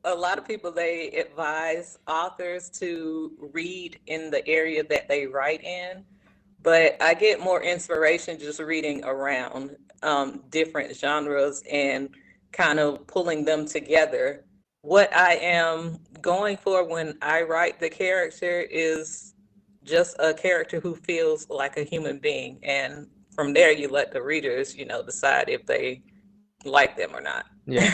a lot of people, they advise authors to read in the area that they write in, but I get more inspiration just reading around different genres and kind of pulling them together. What I am going for when I write the character is just a character who feels like a human being. And from there, you let the readers, decide if they like them or not. Yeah.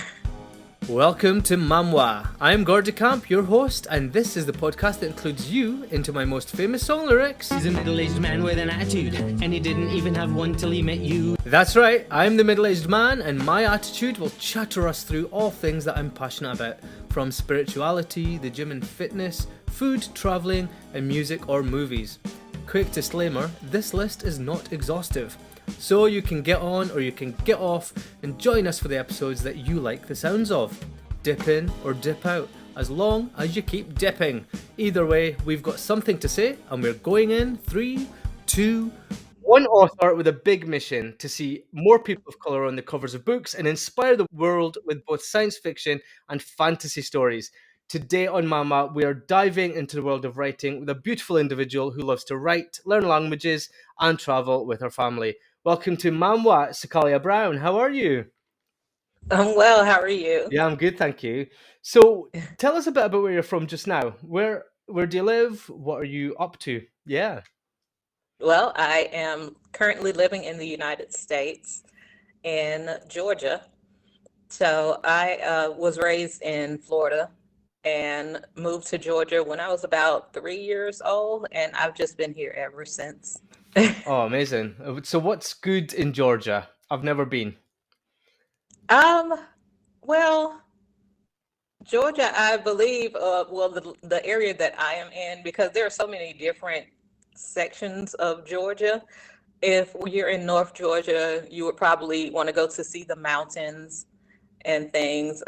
Welcome to MAMWAA. I'm Gordy, your host, and this is the podcast that includes you into my most famous song lyrics. He's a middle-aged man with an attitude, and he didn't even have one till he met you. That's right, I'm the middle-aged man, and my attitude will chatter us through all things that I'm passionate about, from spirituality, the gym and fitness, food, travelling, and music or movies. Quick disclaimer, this list is not exhaustive. So you can get on or you can get off and join us for the episodes that you like the sounds of. Dip in or dip out, as long as you keep dipping. Either way, we've got something to say and we're going in 3, 2, 1 author with a big mission to see more people of colour on the covers of books and inspire the world with both science fiction and fantasy stories. Today on Mama, we are diving into the world of writing with a beautiful individual who loves to write, learn languages, and travel with her family. Welcome to MAMWAA, Sukalia Brown. How are you? I'm well. How are you? Yeah, I'm good, thank you. So, tell us a bit about where you're from just now. Where do you live? What are you up to? Yeah. Well, I am currently living in the United States in Georgia. So I was raised in Florida and moved to Georgia when I was about 3 years old, and I've just been here ever since. Oh, amazing. So, what's good in Georgia? I've never been. Um, well, Georgia, I believe, well, the area that I am in, because there are so many different sections of Georgia. If you're in North Georgia, you would probably want to go to see the mountains and things.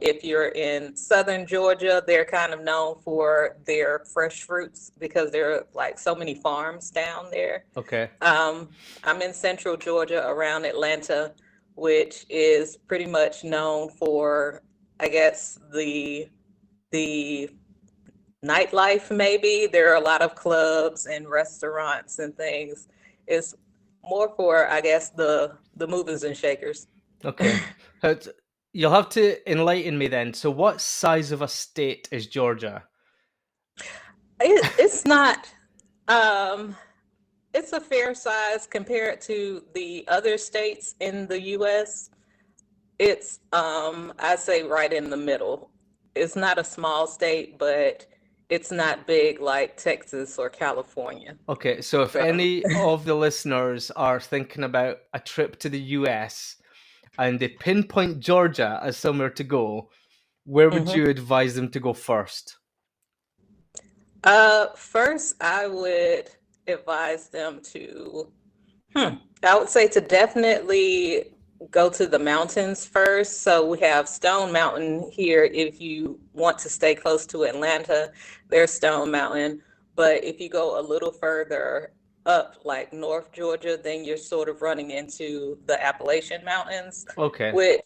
If you're in Southern Georgia, they're kind of known for their fresh fruits because there are like so many farms down there. Okay. I'm in Central Georgia around Atlanta, which is pretty much known for, I guess, the nightlife. Maybe there are a lot of clubs and restaurants and things. It's more for, I guess, the movers and shakers. Okay. You'll have to enlighten me then. So, what size of a state is Georgia? It's not. Um, it's a fair size compared to the other states in the U.S. It's, I'd say, right in the middle. It's not a small state, but it's not big like Texas or California. Okay, so if So, any of the listeners are thinking about a trip to the US and they pinpoint Georgia as somewhere to go, where would mhm. you advise them to go first? First, I would advise them to, I would say to definitely go to the mountains first. So we have Stone Mountain here. If you want to stay close to Atlanta, there's Stone Mountain. But if you go a little further up, like North Georgia, then you're sort of running into the Appalachian Mountains, Okay, which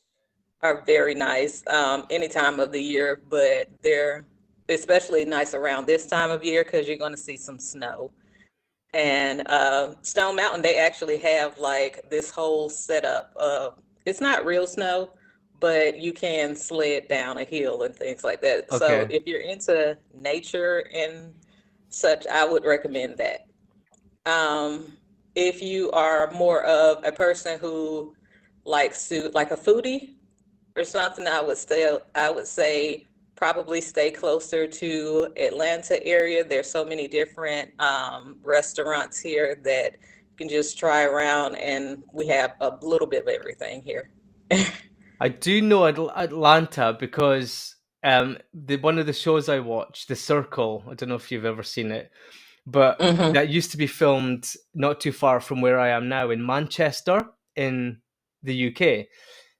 are very nice any time of the year, but they're especially nice around this time of year because you're going to see some snow. And Stone Mountain, they actually have like this whole setup of, it's not real snow, but you can sled down a hill and things like that. So okay. if you're into nature and such, I would recommend that. If you are more of a person who likes to, like a foodie or something, I would say probably stay closer to Atlanta area. There's so many different restaurants here that you can just try around, and we have a little bit of everything here. I do know Atlanta because one of the shows I watched, The Circle, I don't know if you've ever seen it, but hmm that used to be filmed not too far from where I am now in Manchester in the UK.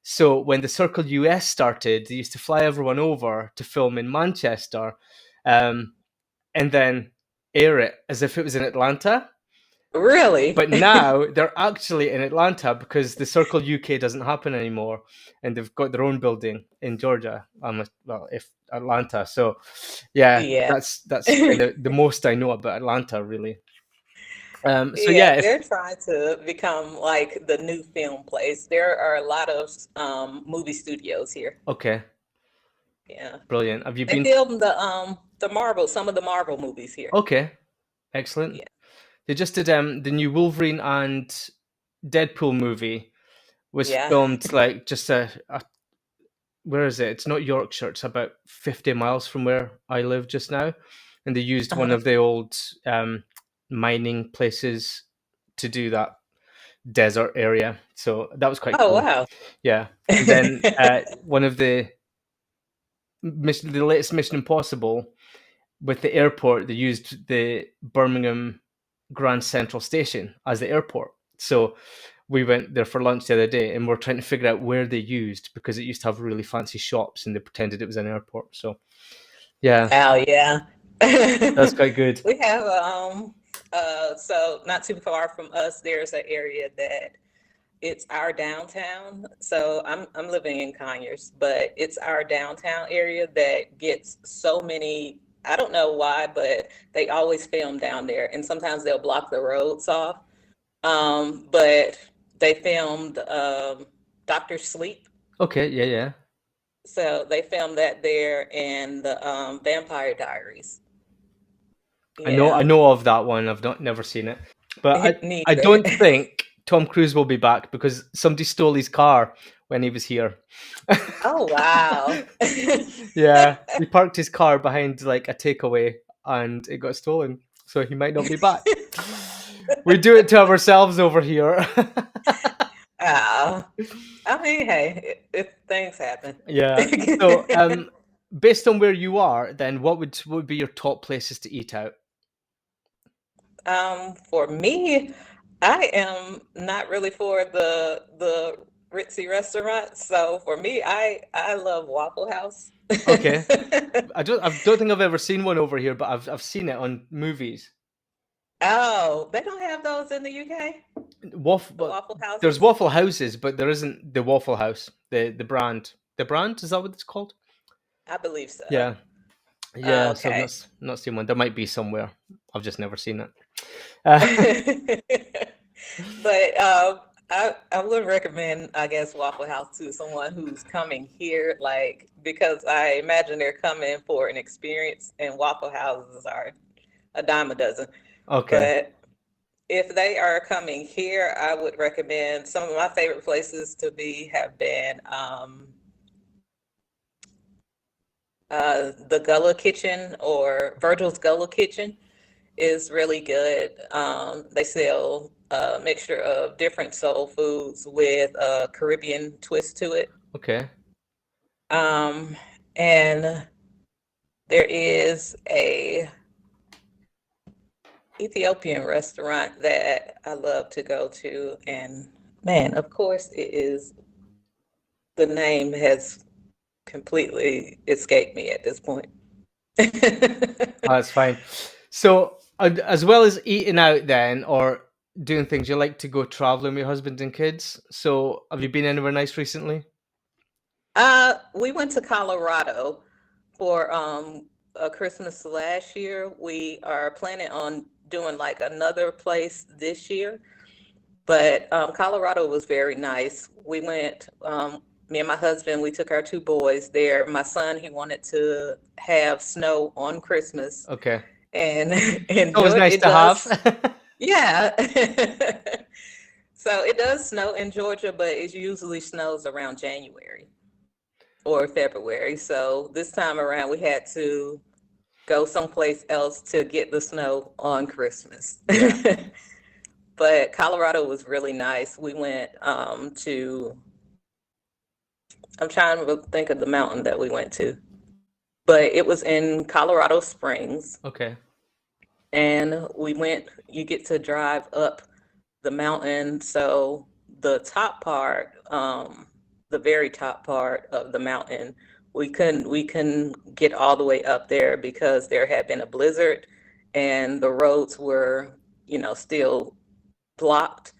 So when the Circle US started, they used to fly everyone over to film in Manchester, and then air it as if it was in Atlanta. Really? But now they're actually in Atlanta because the Circle UK doesn't happen anymore, and they've got their own building in Georgia. Well, if Atlanta. So, yeah, Yeah. that's kind of the most I know about Atlanta, really. So Yeah, yeah, if they're trying to become like the new film place. There are a lot of movie studios here. okay, Yeah. brilliant. Have you They been? filmed some of the Marvel movies here. Okay, excellent. Yeah. They just did the new Wolverine and Deadpool movie was Yeah. filmed like just a where is it? It's not Yorkshire. It's about 50 miles from where I live just now, and they used one Uh-huh. of the old mining places to do that desert area. So that was quite Oh, cool. wow. Yeah, and then one of the latest Mission Impossible with the airport, they used the Birmingham Grand Central Station as the airport. So we went there for lunch the other day, and we're trying to figure out where they used because it used to have really fancy shops, and they pretended it was an airport. So yeah, Oh, yeah. that's quite good. We have so not too far from us, there's an area that it's our downtown. So I'm living in Conyers, but it's our downtown area that gets so many, I don't know why, but they always film down there. And sometimes they'll block the roads off. But they filmed Doctor Sleep. Okay, yeah, yeah. So they filmed that there and the Vampire Diaries. I Yeah, know of that one. I've not never seen it, but I neither. don't think Tom Cruise will be back because somebody stole his car when he was here. Oh, wow. Yeah, he parked his car behind like a takeaway and it got stolen, so he might not be back. We do it to ourselves over here. Oh, I mean, hey, if things happen. Yeah. So, based on where you are, then what would be your top places to eat out? For me, I am not really for the ritzy restaurants. So for me, I love Waffle House. Okay. I don't think I've ever seen one over here, but I've seen it on movies. Oh, they don't have those in the UK, Waffle, the but Waffle there's Houses. Waffle Houses, but there isn't the Waffle House, the brand. The brand, is that what it's called? I believe so. Yeah. Yeah, so I've Okay. not seen one. There might be somewhere. I've just never seen it. Uh, But I would recommend, I guess, Waffle House to someone who's coming here, like because I imagine they're coming for an experience, and Waffle Houses are a dime a dozen. okay. But if they are coming here, I would recommend some of my favorite places to be have been the Gullah Kitchen or Virgil's Gullah Kitchen is really good. They sell a mixture of different soul foods with a Caribbean twist to it. Okay. Um, and there is a Ethiopian restaurant that I love to go to, and man, of course, it is the name has completely escaped me at this point. Oh, that's fine. So, as well as eating out then or doing things, you like to go traveling with your husband and kids. So, have you been anywhere nice recently? We went to Colorado for a Christmas last year. We are planning on doing like another place this year, but Colorado was very nice. We went, me and my husband, we took our two boys there. My son, he wanted to have snow on Christmas, Okay. and in Always Georgia, nice it to does, have. yeah. So it does snow in Georgia, but it usually snows around January or February. So this time around, we had to go someplace else to get the snow on Christmas. Yeah. But Colorado was really nice. We went to, I'm trying to think of the mountain that we went to, but it was in Colorado Springs. Okay. And we went, you get to drive up the mountain. So the top part, the very top part of the mountain, we couldn't get all the way up there because there had been a blizzard and the roads were, still blocked,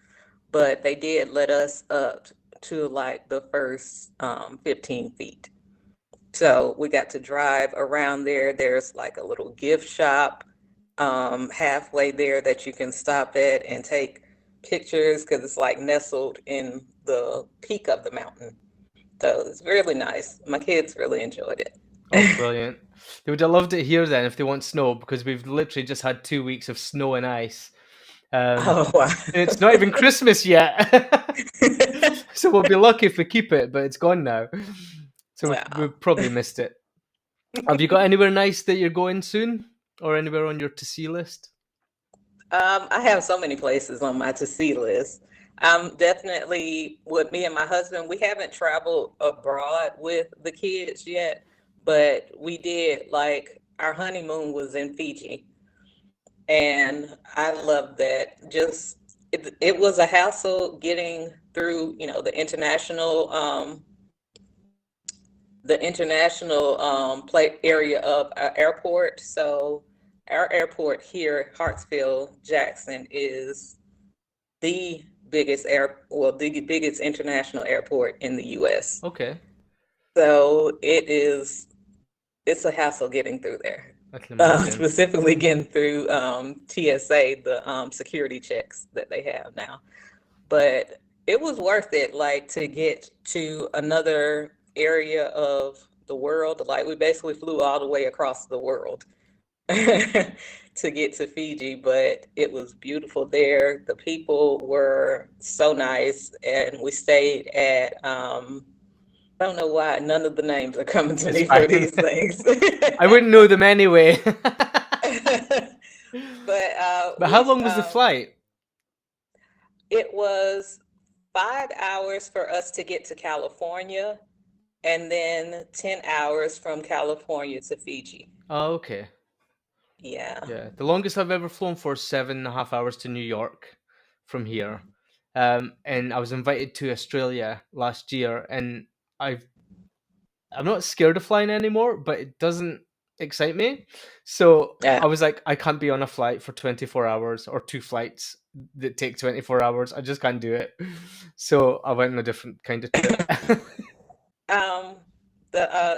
but they did let us up to like the first 15 feet. So we got to drive around there. There's like a little gift shop halfway there that you can stop at and take pictures because it's like nestled in the peak of the mountain. So it's really nice. My kids really enjoyed Oh, it. brilliant. They would have loved it here then if they want snow, because we've literally just had 2 weeks of snow and ice. Oh, wow. And it's not even Christmas yet. So we'll be lucky if we keep it, but it's gone now. So Wow. we've probably missed it. Have you got anywhere nice that you're going soon? Or anywhere on your to-see list? I have so many places on my to-see list. Definitely with me and my husband, we haven't traveled abroad with the kids yet, but we did like our honeymoon was in Fiji, and I love that. Just it was a hassle getting through, the international play area of our airport. So our airport here, Hartsfield Jackson, is the the biggest international airport in the U.S. Okay, So it's a hassle getting through there. I can imagine. Specifically getting through TSA, the security checks that they have now. But it was worth it, like to get to another area of the world. Like we basically flew all the way across the world to get to Fiji, but it was beautiful there. The people were so nice, and we stayed at I don't know why none of the names are coming to It's me for fine. these things. I wouldn't know them anyway. But But how long was the flight? it was 5 hours for us to get to California, and then 10 hours from California to Fiji. Oh, okay. Yeah. Yeah, the longest I've ever flown for is 7.5 hours to New York from here. And I was invited to Australia last year, and I'm not scared of flying anymore, but it doesn't excite me. So Yeah. I was like, I can't be on a flight for 24 hours or two flights that take 24 hours. I just can't do it. So I went on a different kind of trip. Um,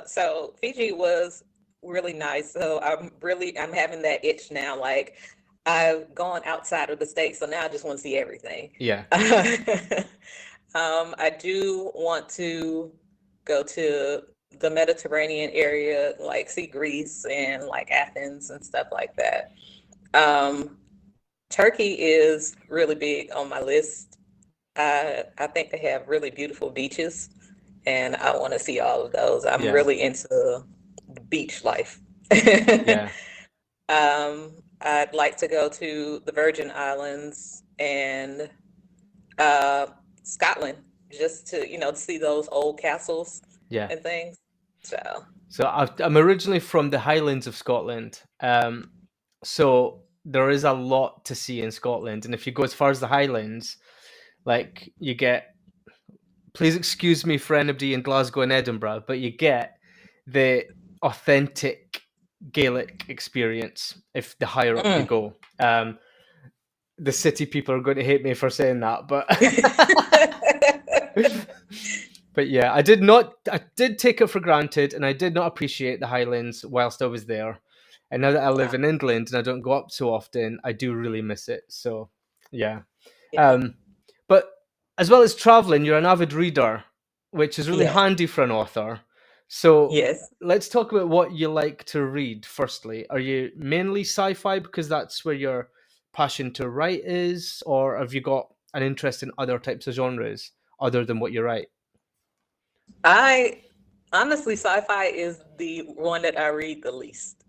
so Fiji was really nice. So I'm having that itch now. Like I've gone outside of the state, so now I just want to see everything. Yeah. I do want to go to the Mediterranean area, like see Greece and like Athens and stuff like that. Um, Turkey is really big on my list. I think they have really beautiful beaches, and I want to see all of those. I'm Yeah. really into beach life. Yeah. I'd like to go to the Virgin Islands and uh, Scotland just to, see those old castles Yeah. and things. So I'm originally from the Highlands of Scotland. So there is a lot to see in Scotland. And if you go as far as the Highlands, like you get, please excuse me for anybody in Glasgow and Edinburgh, but you get the authentic Gaelic experience if the higher up you go. The city people are going to hate me for saying that, but but yeah, I did take it for granted, and I did not appreciate the Highlands whilst I was there. And now that I live in England and I don't go up so often, I do really miss it. So yeah. Yeah. But as well as traveling, you're an avid reader, which is really Yeah. handy for an author. So Yes. let's talk about what you like to read firstly. Are you mainly sci-fi because that's where your passion to write is, or have you got an interest in other types of genres other than what you write? I honestly, sci-fi is the one that I read the least.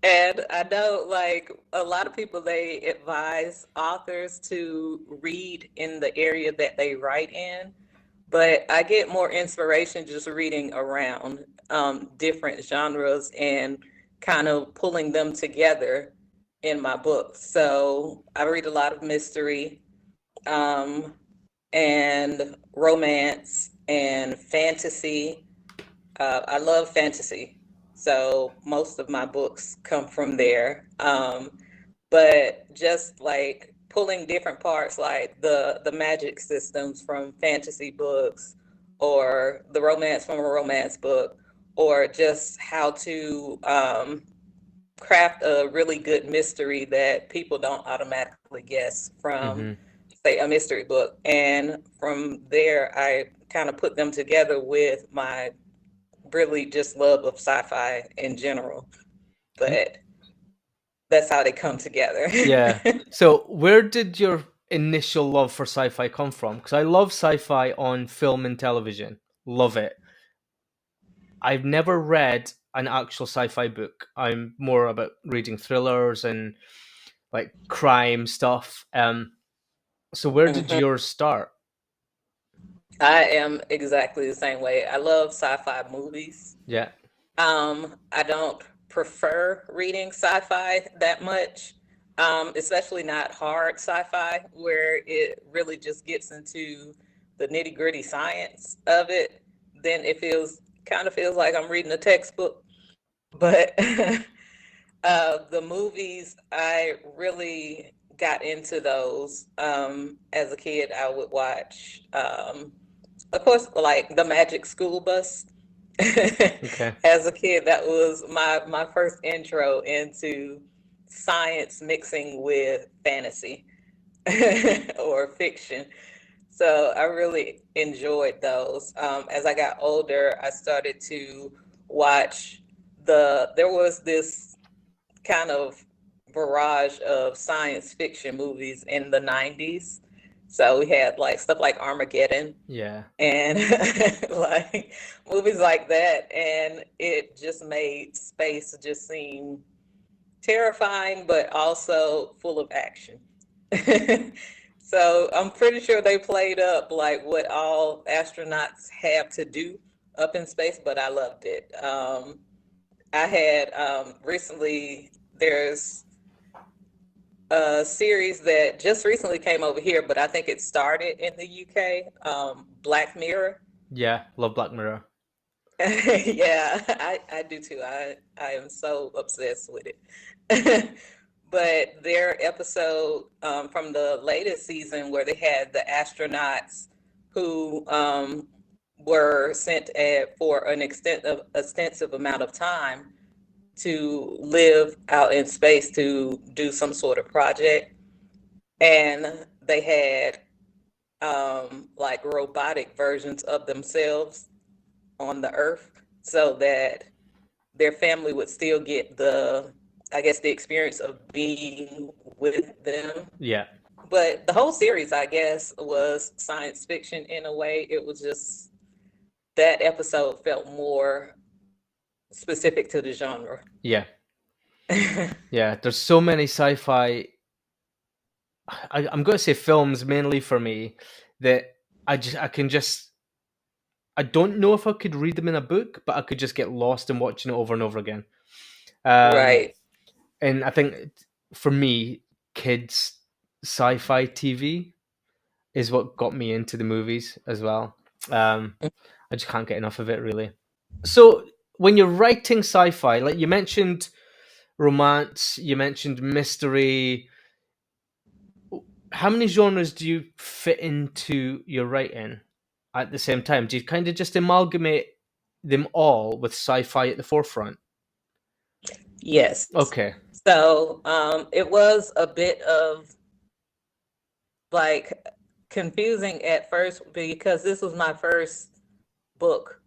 And I know like a lot of people, they advise authors to read in the area that they write in, but I get more inspiration just reading around different genres and kind of pulling them together in my books. So I read a lot of mystery, um, and romance and fantasy. I love fantasy, so most of my books come from there. But just like pulling different parts like the magic systems from fantasy books or the romance from a romance book, or just how to craft a really good mystery that people don't automatically guess from, Mm-hmm. say, a mystery book. And from there, I kind of put them together with my really just love of sci-fi in general. But that's how they come together. Yeah. So where did your initial love for sci-fi come from? Because I love sci-fi on film and television. Love it. I've never read an actual sci-fi book. I'm more about reading thrillers and like crime stuff. So where did Mhm. yours start? I am exactly the same way. I love sci-fi movies. Yeah. I don't prefer reading sci-fi that much, especially not hard sci-fi, where it really just gets into the nitty-gritty science of it. Then it feels like I'm reading a textbook. But the movies, I really got into those. As a kid, I would watch, of course, like the Magic School Bus. Okay. As a kid, that was my first intro into science mixing with fantasy or fiction. So I really enjoyed those. As I got older, I started to watch there was this kind of barrage of science fiction movies in the 90s. So we had like stuff like Armageddon Yeah. and like movies like that. And it just made space just seem terrifying, but also full of action. So I'm pretty sure they played up like what all astronauts have to do up in space, but I loved it. I had recently, there's a series that just recently came over here, but I think it started in the UK, Black Mirror. Yeah. Love Black Mirror. Yeah, I do too. I am so obsessed with it. But their episode from the latest season where they had the astronauts who were sent for an extensive amount of time to live out in space to do some sort of project. And they had like robotic versions of themselves on the earth so that their family would still get I guess, the experience of being with them. Yeah. But the whole series, I guess, was science fiction in a way. It was just that episode felt more specific to the genre. Yeah. Yeah. There's so many sci-fi. I'm going to say films mainly for me that I don't know if I could read them in a book, but I could just get lost in watching it over and over again. Um, Right. and I think for me, kids sci-fi TV is what got me into the movies as well. I just can't get enough of it, really. So when you're writing sci-fi, like you mentioned romance, you mentioned mystery, how many genres do you fit into your writing at the same time? Do you kind of just amalgamate them all with sci-fi at the forefront? Yes. Okay. So it was a bit of like confusing at first because this was my first book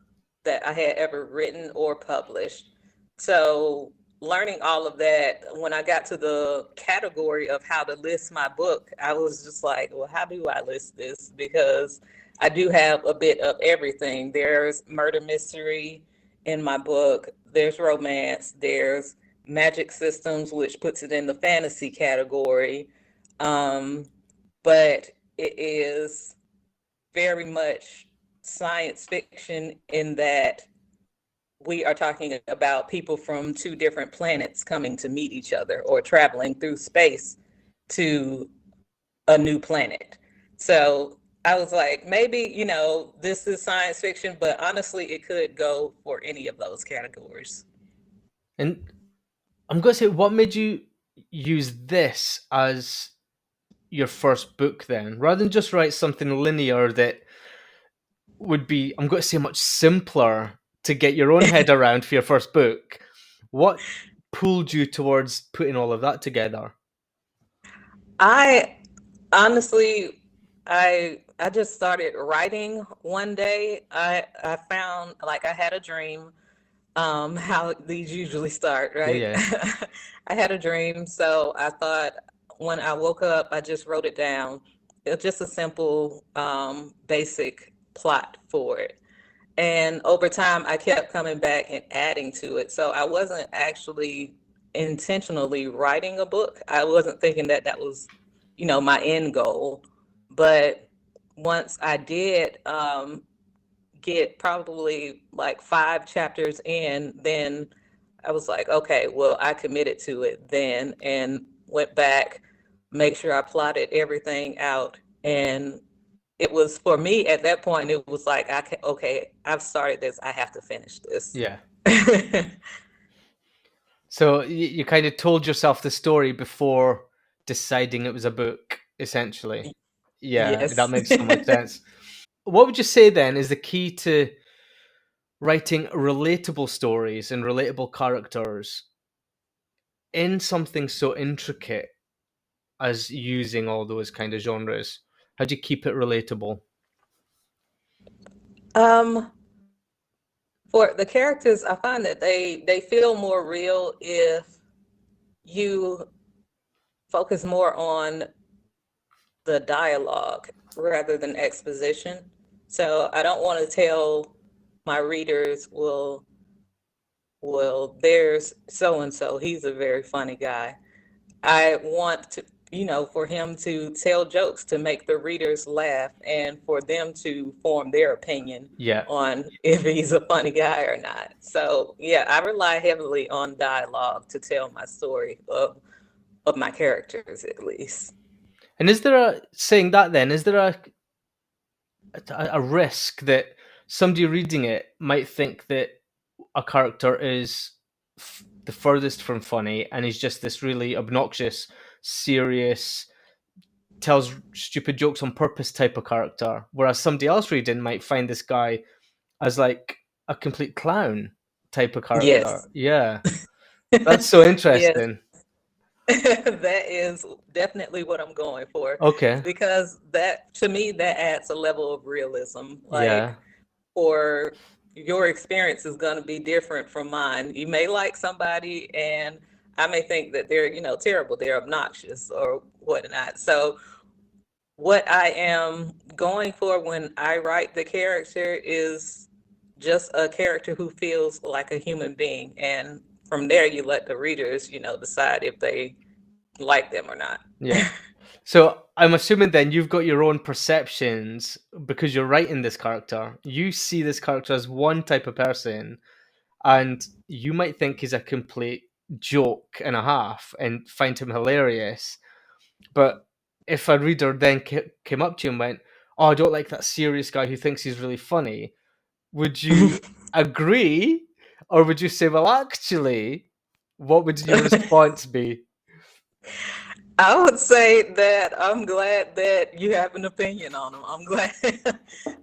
that I had ever written or published. So learning all of that, when I got to the category of how to list my book, I was just like, well, how do I list this? Because I do have a bit of everything. There's murder mystery in my book, there's romance, there's magic systems, which puts it in the fantasy category. Um, but it is very much science fiction in that we are talking about people from two different planets coming to meet each other or traveling through space to a new planet. So I was like, maybe, this is science fiction, but honestly, it could go for any of those categories. And I'm going to say, what made you use this as your first book then, rather than just write something linear that would be, I'm going to say, much simpler to get your own head around for your first book? What pulled you towards putting all of that together? I honestly, I just started writing one day. I found like I had a dream, how these usually start, Yeah, right? yeah, I had a dream, so I thought when I woke up, I just wrote it down. It's just a simple, basic plot for it. And over time, I kept coming back and adding to it. So I wasn't actually intentionally writing a book. I wasn't thinking that that was, my end goal. But once I did get probably like 5 chapters in, then I was like, okay, well, I committed to it then and went back, make sure I plotted everything out. And it was for me at that point, it was like, okay, I've started this. I have to finish this. yeah. So you kind of told yourself the story before deciding it was a book, essentially. Yeah, that Yes. makes so much sense. What would you say then is the key to writing relatable stories and relatable characters in something so intricate as using all those kind of genres? How do you keep it relatable? Um, for the characters, I find that they feel more real if you focus more on the dialogue rather than exposition. So I don't want to tell my readers, well, there's so and so. He's a very funny guy. I want to, for him to tell jokes to make the readers laugh and for them to form their opinion Yeah. on if he's a funny guy or not. So yeah, I rely heavily on dialogue to tell my story of my characters at least. And is there saying that then, is there a risk that somebody reading it might think that a character is the furthest from funny and he's just this really obnoxious, serious, tells stupid jokes on purpose type of character, whereas somebody else reading might find this guy as like a complete clown type of character? Yes. Yeah, that's so Yes. interesting. That is definitely what I'm going for Okay. because that to me that adds a level of realism. Like Yeah. for your experience is going to be different from mine. You may like somebody and I may think that they're, terrible, they're obnoxious or whatnot. So what I am going for when I write the character is just a character who feels like a human being. And from there, you let the readers, decide if they like them or not. Yeah. So I'm assuming then you've got your own perceptions because you're writing this character. You see this character as one type of person, and you might think he's a complete joke and a half and find him hilarious. But if a reader then came up to you and went, "Oh, I don't like that serious guy who thinks he's really funny," would you agree, or would you say, "Well, actually, what would your response be?" I would say that I'm glad that you have an opinion on him. I'm glad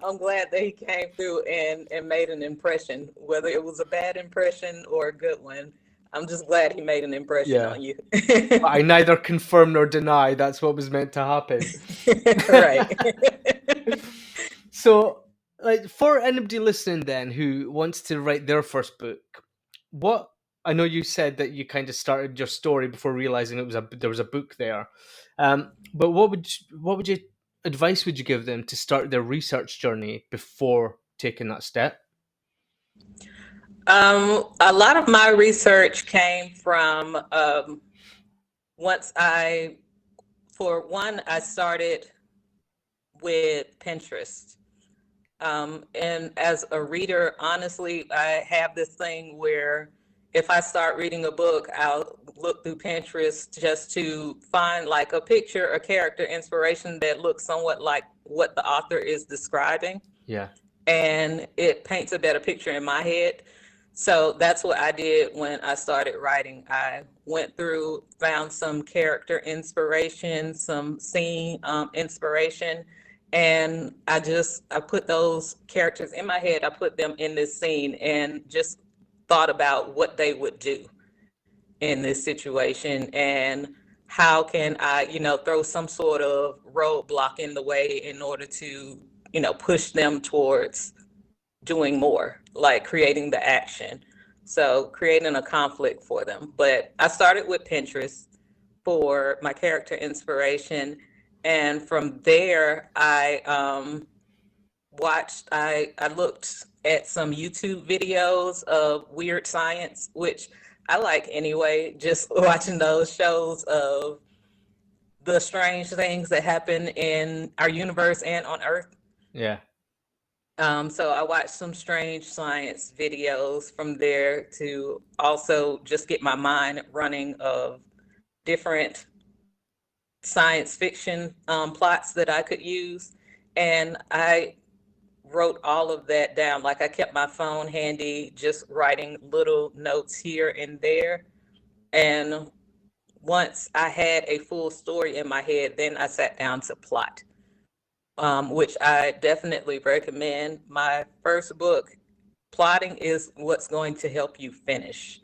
I'm glad that he came through and made an impression, whether it was a bad impression or a good one. I'm just glad he made an impression Yeah. on you. I neither confirm nor deny that's what was meant to happen. Right. So, like, for anybody listening then who wants to write their first book, what I know you said that you kind of started your story before realizing there was a book there, but what would you advice would you give them to start their research journey before taking that step? A lot of my research came from once for one, I started with Pinterest. And as a reader, honestly, I have this thing where if I start reading a book, I'll look through Pinterest just to find like a picture, a character inspiration that looks somewhat like what the author is describing. Yeah. And it paints a better picture in my head. So that's what I did when I started writing. I went through, found some character inspiration, some scene inspiration, and I put those characters in my head. I put them in this scene and just thought about what they would do in this situation and how can I, throw some sort of roadblock in the way in order to, push them towards doing more, like creating the action. So creating a conflict for them. But I started with Pinterest for my character inspiration. And from there, I looked at some YouTube videos of weird science, which I like anyway, just watching those shows of the strange things that happen in our universe and on Earth. Yeah. So I watched some strange science videos from there to also just get my mind running of different science fiction plots that I could use. And I wrote all of that down. Like I kept my phone handy, just writing little notes here and there. And once I had a full story in my head, then I sat down to plot, which I definitely recommend. My first book, plotting is what's going to help you finish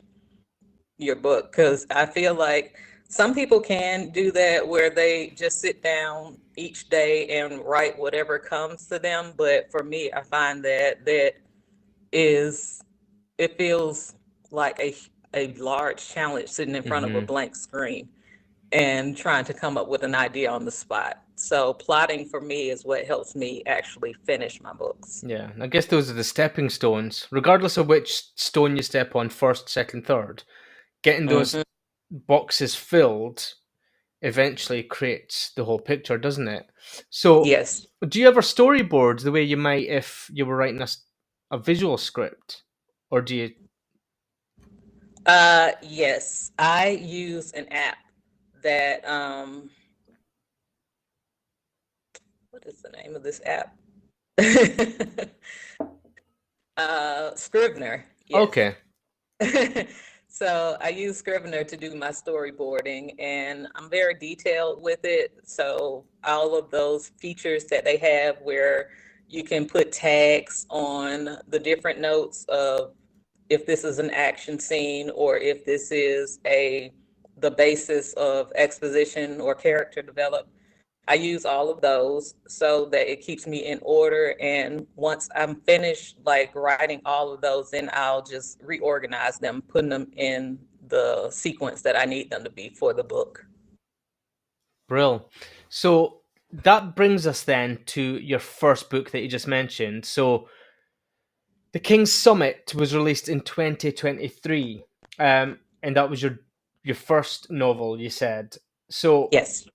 your book, because I feel like some people can do that where they just sit down each day and write whatever comes to them. But for me, I find that it feels like a large challenge sitting in front of a blank screen and trying to come up with an idea on the spot. So plotting for me is what helps me actually finish my books. Yeah, I guess those are the stepping stones. Regardless of which stone you step on first, second, third, getting those boxes filled eventually creates the whole picture, doesn't it? So, Yes. do you ever storyboard the way you might if you were writing a visual script? Or do you... Yes, I use an app that what is the name of this app? Scrivener. Yes. Okay. So I use Scrivener to do my storyboarding, and I'm very detailed with it. So all of those features that they have where you can put tags on the different notes of if this is an action scene or if this is the basis of exposition or character development. I use all of those so that it keeps me in order. And once I'm finished like writing all of those, then I'll just reorganize them, putting them in the sequence that I need them to be for the book. Brill. So that brings us then to your first book that you just mentioned. So The King's Summit was released in 2023. And that was your first novel, you said. So Yes.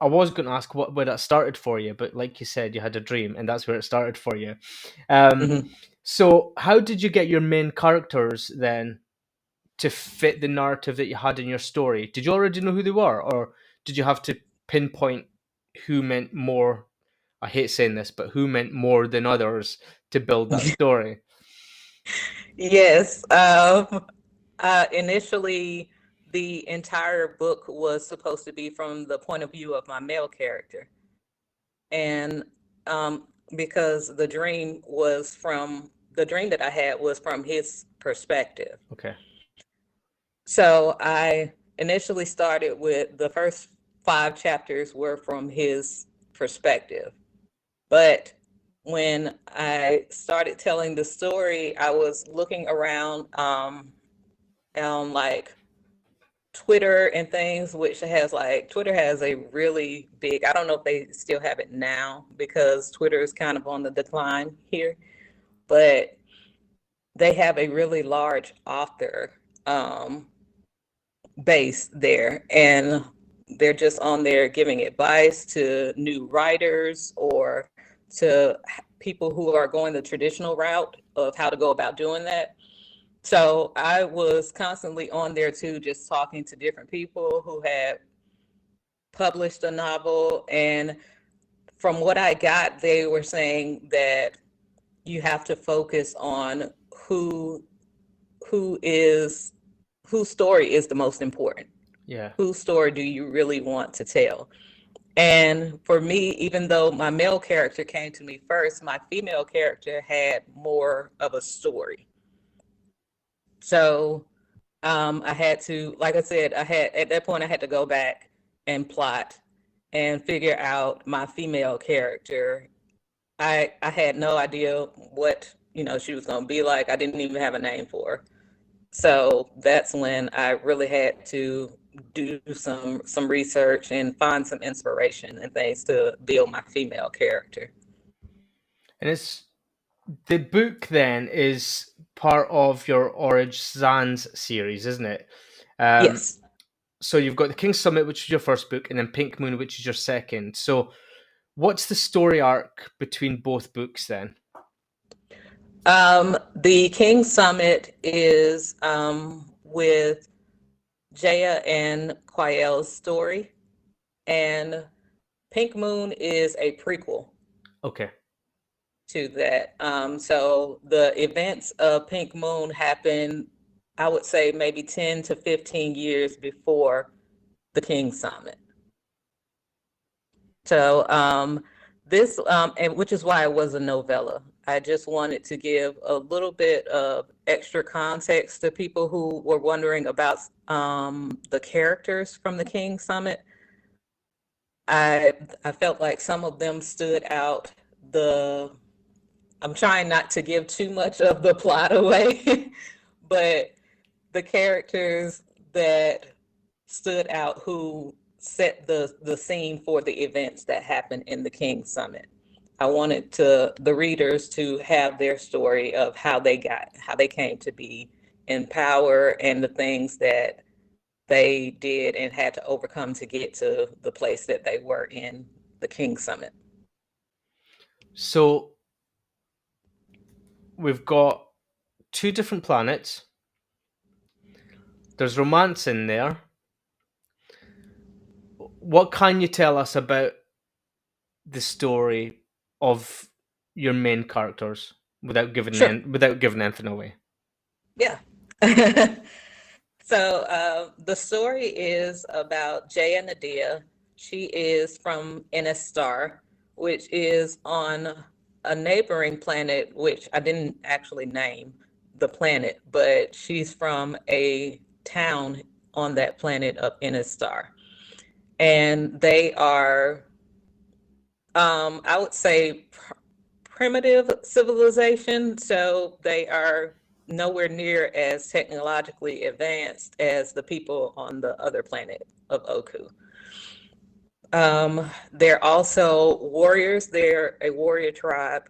I was going to ask where that started for you, but like you said, you had a dream, and that's where it started for you. So how did you get your main characters then to fit the narrative that you had in your story? Did you already know who they were, or did you have to pinpoint who meant more? I hate saying this, but who meant more than others to build that story? Yes. Initially, the entire book was supposed to be from the point of view of my male character. And because the dream that I had was from his perspective. Okay. So I initially started with the first 5 chapters were from his perspective. But when I started telling the story, I was looking around on like Twitter and things, Twitter has a really big, I don't know if they still have it now because Twitter is kind of on the decline here, but they have a really large author base there, and they're just on there giving advice to new writers or to people who are going the traditional route of how to go about doing that. So I was constantly on there too, just talking to different people who had published a novel. And from what I got, they were saying that you have to focus on who whose story is the most important. Yeah. Whose story do you really want to tell? And for me, even though my male character came to me first, my female character had more of a story. So I had to, like I said, at that point I had to go back and plot and figure out my female character. I had no idea what, she was going to be like. I didn't even have a name for her. So that's when I really had to do some research and find some inspiration and things to build my female character. And it's the book then is part of your Orej Zans series, isn't it? Yes. So you've got the King's Summit, which is your first book, and then Pink Moon, which is your second. So what's the story arc between both books then? The King's Summit is with Jaya and Quael's story, and Pink Moon is a prequel. Okay. To that. So the events of Pink Moon happened, I would say maybe 10 to 15 years before the King's Summit. So this, and which is why it was a novella. I just wanted to give a little bit of extra context to people who were wondering about the characters from the King's Summit. I felt like some of them stood out. I'm trying not to give too much of the plot away, but the characters that stood out who set the scene for the events that happened in the King's Summit. I wanted the readers to have their story of how they came to be in power and the things that they did and had to overcome to get to the place that they were in the King's Summit. So we've got 2 different planets. There's romance in there. What can you tell us about the story of your main characters without giving anything away? Yeah. So the story is about Jaya Nadia. She is from Enistar, which is on a neighboring planet, which I didn't actually name the planet, but she's from a town on that planet of Enistar. And they are, I would say, primitive civilization. So they are nowhere near as technologically advanced as the people on the other planet of Oku. They're also warriors. They're a warrior tribe,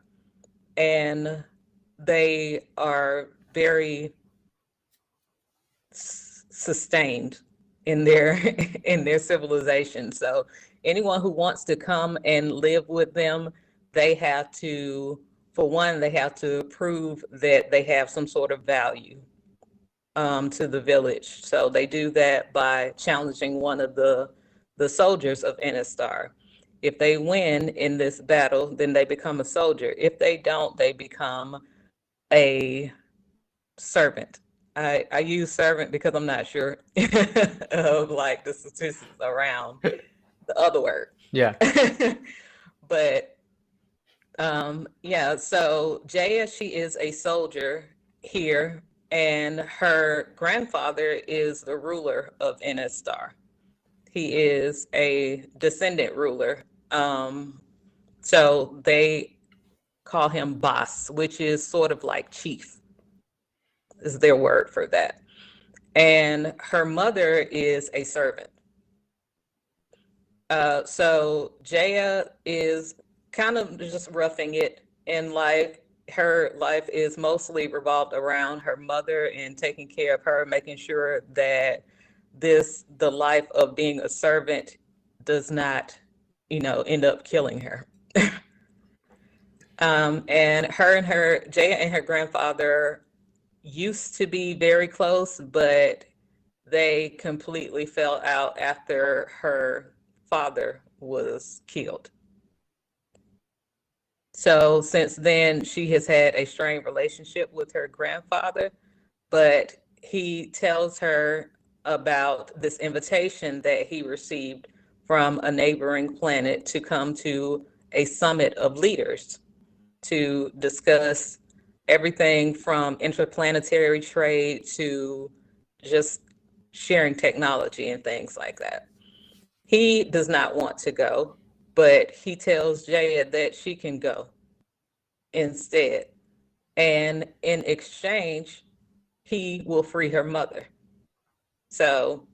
and they are very sustained in their in their civilization. So anyone who wants to come and live with them, they have to, for one, they have to prove that they have some sort of value to the village. So they do that by challenging one of the soldiers of Enistar. If they win in this battle, then they become a soldier. If they don't, they become a servant. I use servant because I'm not sure of like the statistics around the other word. Yeah. But yeah, so Jaya, she is a soldier here, and her grandfather is the ruler of Enistar. He is a descendant ruler. So they call him boss, which is sort of like chief, is their word for that. And her mother is a servant. So Jaya is kind of just roughing it in life. Her life is mostly revolved around her mother and taking care of her, making sure that the life of being a servant does not, end up killing her. And Jaya and her grandfather used to be very close, but they completely fell out after her father was killed. So since then, she has had a strained relationship with her grandfather, but he tells her about this invitation that he received from a neighboring planet to come to a summit of leaders to discuss everything from interplanetary trade to just sharing technology and things like that. He does not want to go, but he tells Jaya that she can go instead. And in exchange, he will free her mother. So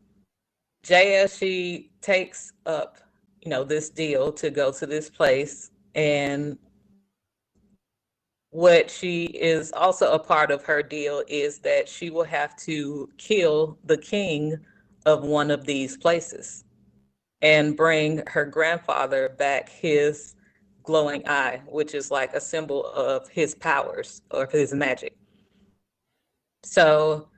Jaya, she takes up, this deal to go to this place. And what she is also a part of her deal is that she will have to kill the king of one of these places and bring her grandfather back his glowing eye, which is like a symbol of his powers or his magic. So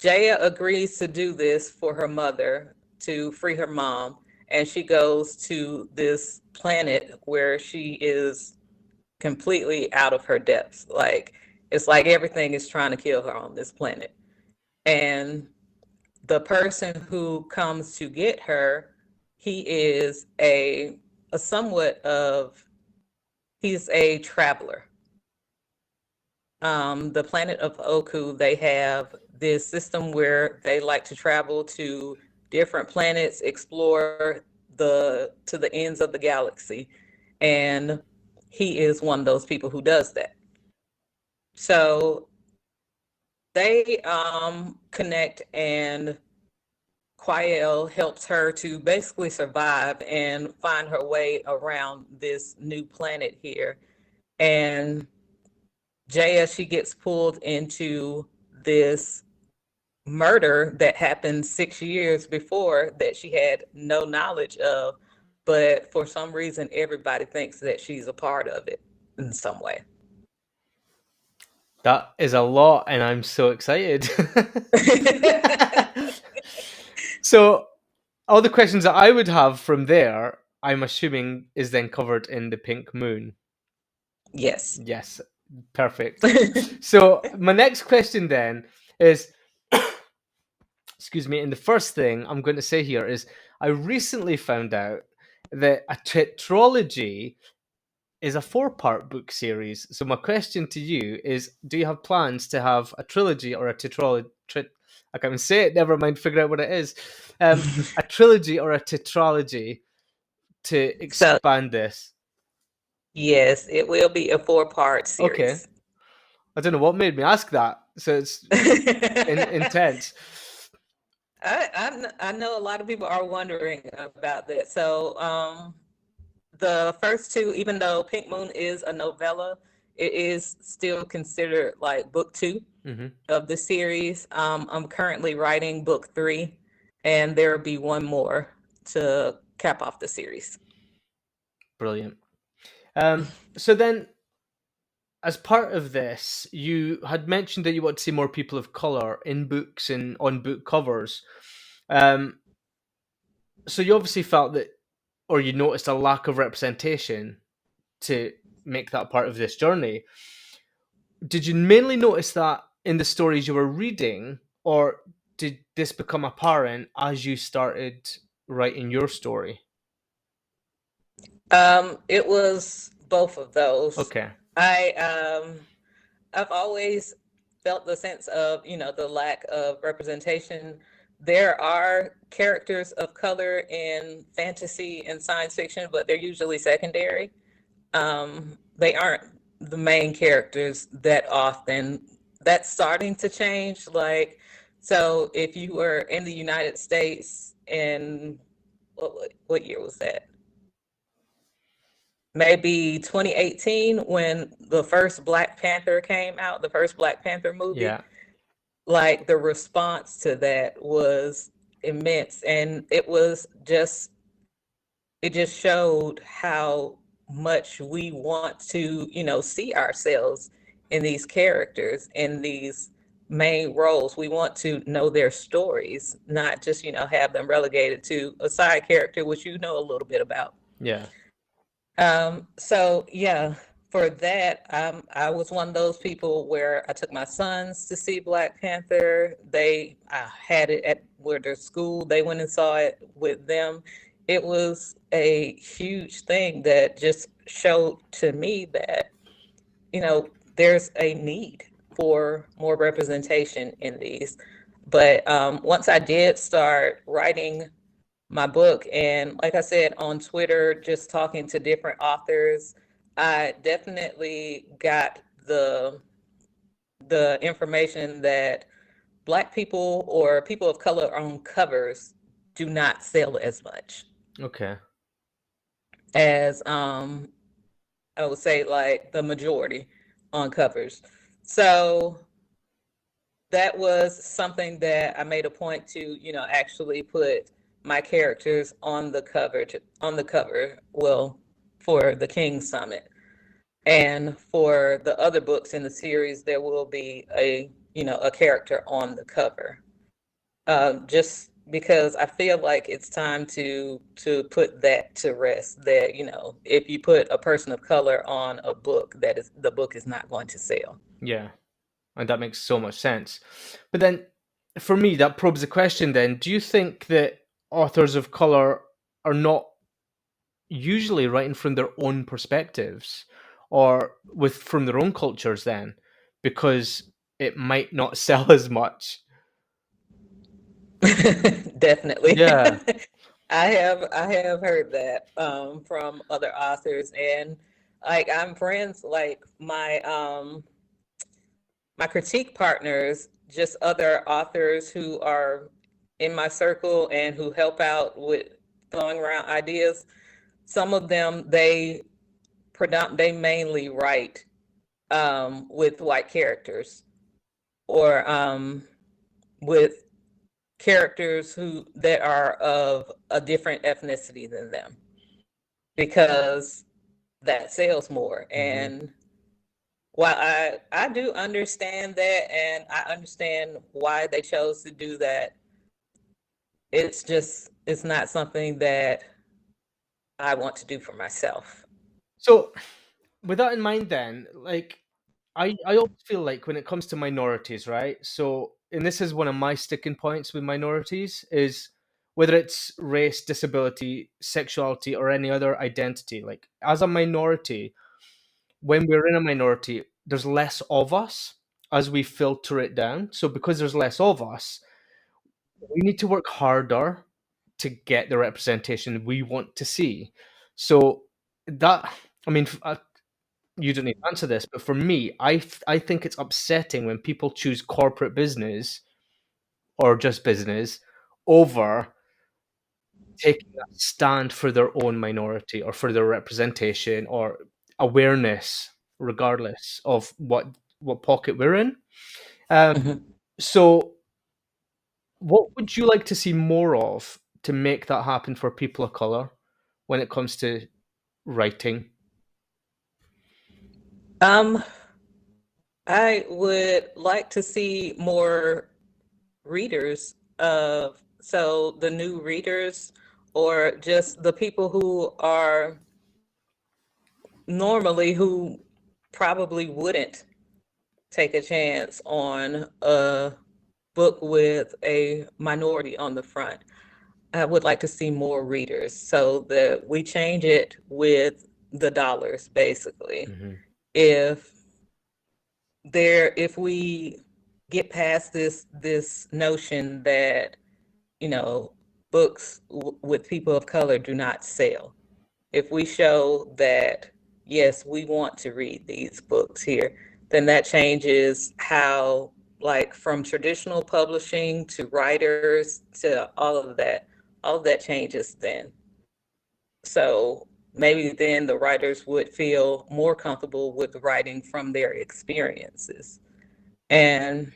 Jaya agrees to do this for her mother to free her mom, and she goes to this planet where she is completely out of her depths. Like, it's like everything is trying to kill her on this planet. And the person who comes to get her, he is a somewhat of, he's a traveler. The planet of Oku, they have this system where they like to travel to different planets, explore to the ends of the galaxy. And he is one of those people who does that. So they connect, and Quiel helps her to basically survive and find her way around this new planet here. And Jaya, she gets pulled into this murder that happened 6 years before that she had no knowledge of, but for some reason everybody thinks that she's a part of it in some way. That is a lot, and I'm so excited. So, all the questions that I would have from there, I'm assuming, is then covered in the Pink Moon. Yes. Yes, perfect. So, my next question then is, excuse me, and the first thing I'm going to say here is I recently found out that a tetralogy is a 4-part book series. So my question to you is, do you have plans to have a trilogy or a tetralogy? I can't even say it, never mind, figure out what it is. A trilogy or a tetralogy to expand this? Yes, it will be a 4-part series. Okay. I don't know what made me ask that. So it's intense. I know a lot of people are wondering about that. So the first two, even though Pink Moon is a novella, it is still considered like book 2 of the series. I'm currently writing book 3, and there will be one more to cap off the series. Brilliant. So then, as part of this, you had mentioned that you want to see more people of color in books and on book covers. So you obviously felt that, or you noticed a lack of representation to make that part of this journey. Did you mainly notice that in the stories you were reading, or did this become apparent as you started writing your story? It was both of those. Okay. I've always felt the sense of, the lack of representation. There are characters of color in fantasy and science fiction, but they're usually secondary. They aren't the main characters that often. That's starting to change. Like, so if you were in the United States in, what year was that? Maybe 2018, when the first Black Panther came out, the first Black Panther movie. Yeah. Like, the response to that was immense, and it just showed how much we want to, see ourselves in these characters, in these main roles. We want to know their stories, not just, have them relegated to a side character, which you know a little bit about. Yeah. So yeah, for that, I was one of those people where I took my sons to see Black Panther. I had it at where their school, they went and saw it with them. It was a huge thing that just showed to me that, there's a need for more representation in these. But once I did start writing my book, and like I said, on Twitter, just talking to different authors, I definitely got the information that Black people or people of color on covers do not sell as much Okay. as I would say like the majority on covers. So that was something that I made a point to, actually put my characters on the cover, well, for the King Summit. And for the other books in the series, there will be a character on the cover. Just because I feel like it's time to put that to rest. That if you put a person of color on a book, the book is not going to sell. Yeah. And that makes so much sense. But then, for me, that probes the question then, do you think that authors of color are not usually writing from their own perspectives or from their own cultures then? Because it might not sell as much. Definitely. Yeah. I have heard that from other authors, and like I'm friends, like my critique partners, just other authors who are in my circle and who help out with throwing around ideas. Some of them they mainly write with white characters or with characters that are of a different ethnicity than them, because that sells more. And while I do understand that, and I understand why they chose to do that, it's not something that I want to do for myself. So, with that in mind, then, like, I always feel like when it comes to minorities, right? So, and this is one of my sticking points with minorities is whether it's race, disability, sexuality, or any other identity. Like, as a minority, when we're in a minority, there's less of us as we filter it down. So, because there's less of us, we need to work harder to get the representation we want to see. So, that, I mean, you don't need to answer this, but for me, I think it's upsetting when people choose corporate business or just business over taking a stand for their own minority or for their representation or awareness, regardless of what pocket we're in. Mhm. So, what would you like to see more of to make that happen for people of color when it comes to writing? Um, I would like to see more readers of so the new readers, or just the people who are normally who probably wouldn't take a chance on a book with a minority on the front. I would like to see more readers so that we change it with the dollars, basically. Mm-hmm. If if we get past this notion that, you know, books with people of color do not sell. If we show that, yes, we want to read these books here, then that changes how, like, from traditional publishing to writers to all of that changes then. So maybe then the writers would feel more comfortable with writing from their experiences. And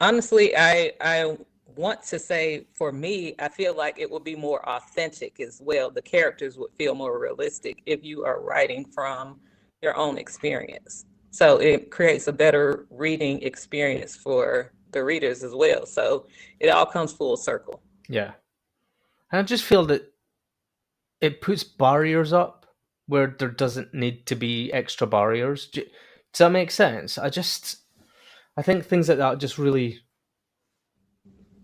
honestly, I want to say, for me, I feel like it would be more authentic as well. The characters would feel more realistic if you are writing from your own experience. So it creates a better reading experience for the readers as well. So it all comes full circle. Yeah. And I just feel that it puts barriers up where there doesn't need to be extra barriers. Does that make sense? I think things like that just really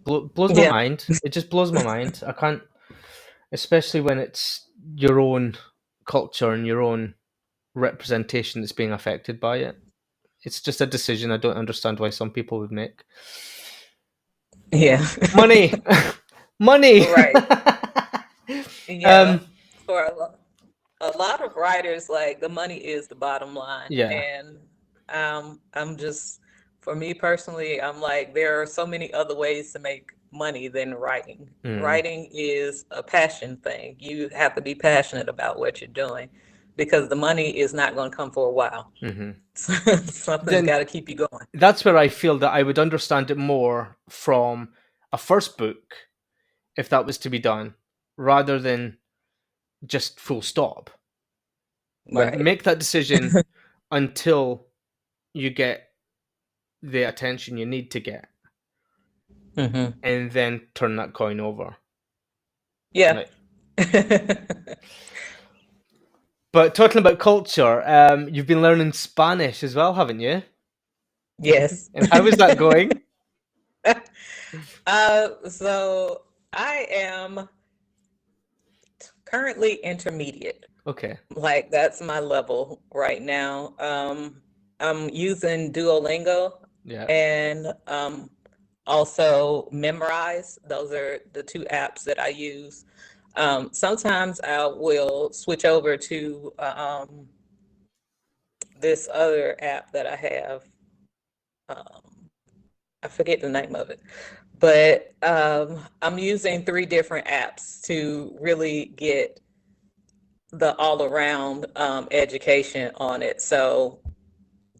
blows my Yeah. mind. It just blows my mind. I can't, especially when it's your own culture and your own representation that's being affected by it. It's just a decision I don't understand why some people would make. Yeah. Money, money. Right. Yeah. um, For a lot of writers, like the money is the bottom line. yeah. And I'm just, for me personally, I'm like, there are so many other ways to make money than writing. Mm, Writing is a passion thing. You have to be passionate about what you're doing because the money is not going to come for a while. hmm Something's Then got to keep you going. that's where I feel that I would understand it more from a first book if that was to be done, rather than just full stop. Like Right. make that decision until you get the attention you need to get, Hmm. and then turn that coin over. Yeah. Like, but talking about culture, you've been learning Spanish as well, haven't you? Yes. And how is that going? So I am currently intermediate. Okay. Like that's my level right now. I'm using Duolingo Yeah. and also Memrise. Those are the two apps that I use. Sometimes I will switch over to this other app that I have. Um, I forget the name of it, but I'm using three different apps to really get the all around education on it. So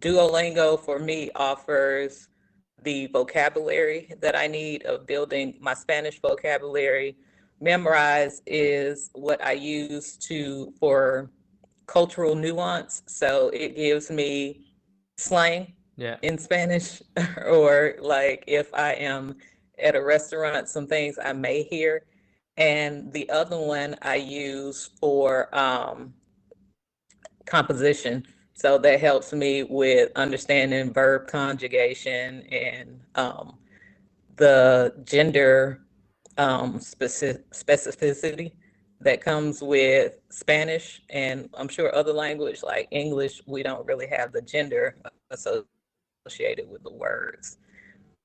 Duolingo for me offers the vocabulary that I need of building my Spanish vocabulary. Memrise is what I use to for cultural nuance. So it gives me slang Yeah. in Spanish, or like if I am at a restaurant, some things I may hear. And the other one I use for composition. So that helps me with understanding verb conjugation and the gender specificity that comes with Spanish. And I'm sure other language like English, we don't really have the gender associated with the words.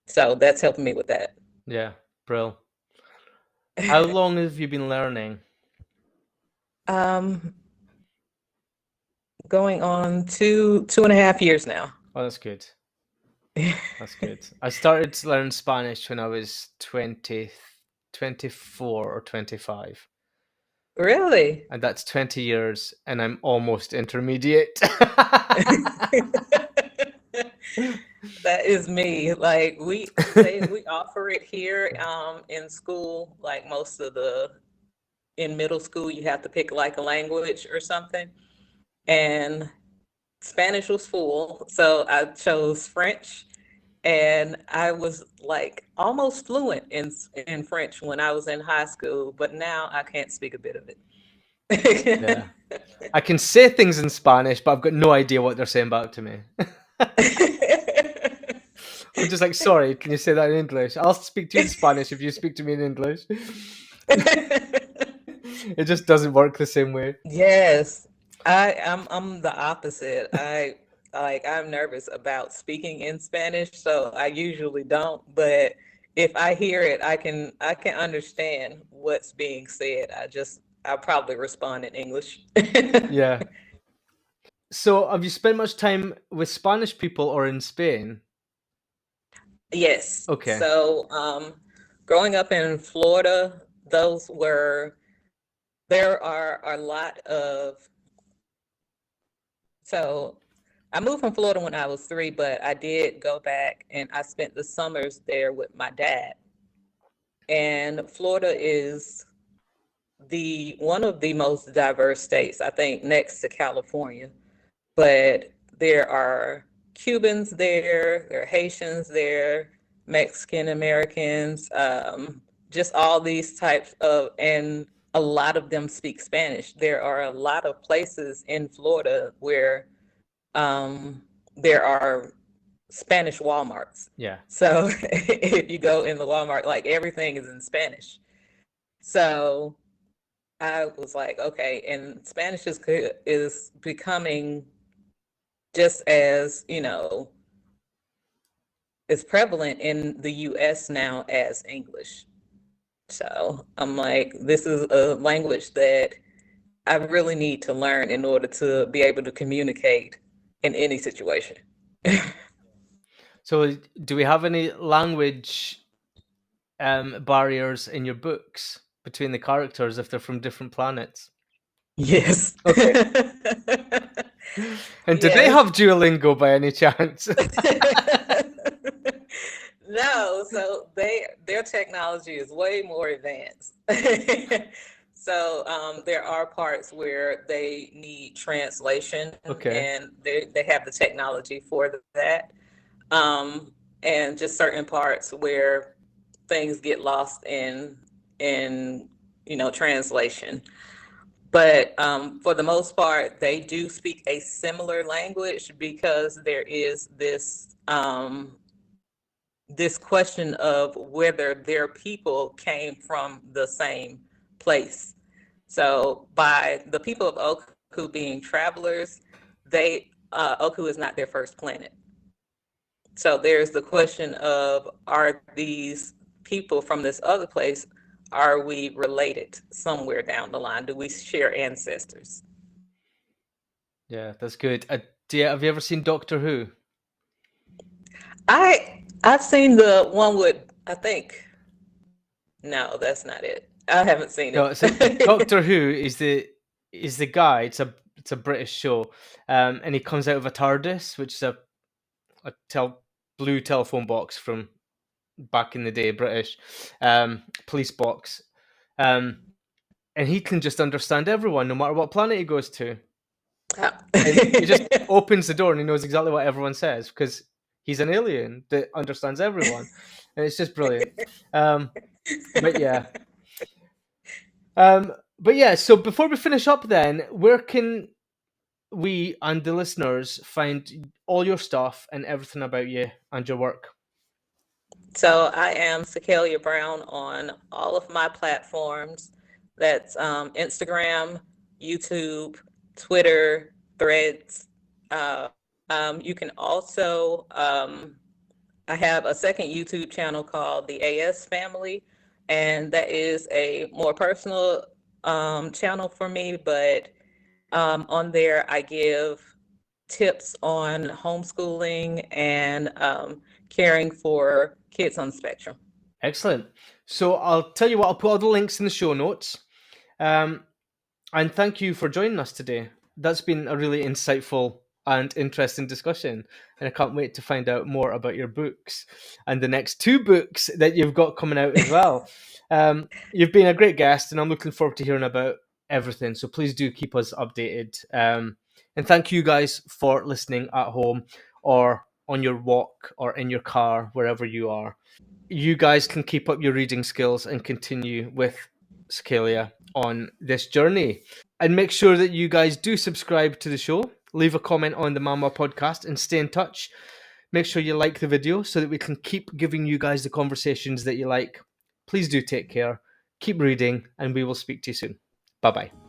So that's helping me with that. Yeah. Brill. How long have you been learning? um, Going on two and a half years now. Oh, that's good. That's good. I started to learn Spanish when I was 24 or 25. Really? And that's 20 years, and I'm almost intermediate. That is me. Like we offer it here in school. Like most of the in middle school, you have to pick like a language or something. And Spanish was full, so I chose French. And I was like almost fluent in French when I was in high school, but now I can't speak a bit of Yeah. it. I can say things in Spanish, but I've got no idea what they're saying back to me. I'm just like, sorry, can you say that in English? I'll speak to you in Spanish if you speak to me in English. It just doesn't work the same way. Yes, I'm the opposite. I'm nervous about speaking in Spanish, so I usually don't. But if I hear it, I can understand what's being said. I'll probably respond in English. Yeah. So, have you spent much time with Spanish people or in Spain? Yes. Okay. So, growing up in Florida, there are a lot of, so I moved from Florida when I was 3, but I did go back and I spent the summers there with my dad. And Florida is the one of the most diverse states, I think, next to California. But there are Cubans there are Haitians there, Mexican Americans, just all these types of, and a lot of them speak Spanish. There are a lot of places in Florida where there are Spanish Walmarts. Yeah. So if you go in the Walmart, like everything is in Spanish. So I was like, okay, and Spanish is becoming just as, is prevalent in the US now as English. So I'm like, this is a language that I really need to learn in order to be able to communicate in any situation. So, do we have any language barriers in your books between the characters if they're from different planets? Yes. Okay. And do they Yes. have Duolingo by any chance? No, so their technology is way more advanced. So there are parts where they need translation, Okay. and they have the technology for that. And just certain parts where things get lost in translation. But for the most part, they do speak a similar language because there is this question of whether their people came from the same place. So by the people of Oku being travelers, Oku is not their first planet. So there's the question of, are these people from this other place, are we related somewhere down the line? Do we share ancestors? Yeah, that's good. Have you ever seen Doctor Who? I've seen the one with, I think, no, that's not it. I haven't seen No, so it. Doctor Who is the guy. It's a British show, and he comes out of a TARDIS, which is a blue telephone box from back in the day, British police box, and he can just understand everyone, no matter what planet he goes to. And he just opens the door and he knows exactly what everyone says because he's an alien that understands everyone, and it's just brilliant. But yeah. So before we finish up, then, where can we and the listeners find all your stuff and everything about you and your work? So I am Sukalia Brown on all of my platforms. That's Instagram, YouTube, Twitter, Threads. You can also, I have a second YouTube channel called the AS Family, and that is a more personal channel for me, but on there I give tips on homeschooling and caring for kids on the spectrum. Excellent. So I'll tell you what, I'll put all the links in the show notes. And thank you for joining us today. That's been a really insightful and interesting discussion. And I can't wait to find out more about your books and the next 2 books that you've got coming out as well. You've been a great guest, and I'm looking forward to hearing about everything. So please do keep us updated. And thank you guys for listening at home or on your walk or in your car, wherever you are. You guys can keep up your reading skills and continue with Sukalia on this journey. And make sure that you guys do subscribe to the show, leave a comment on the MAMWAA podcast, and stay in touch. Make sure you like the video so that we can keep giving you guys the conversations that you like. Please do take care, keep reading, and we will speak to you soon. Bye-bye.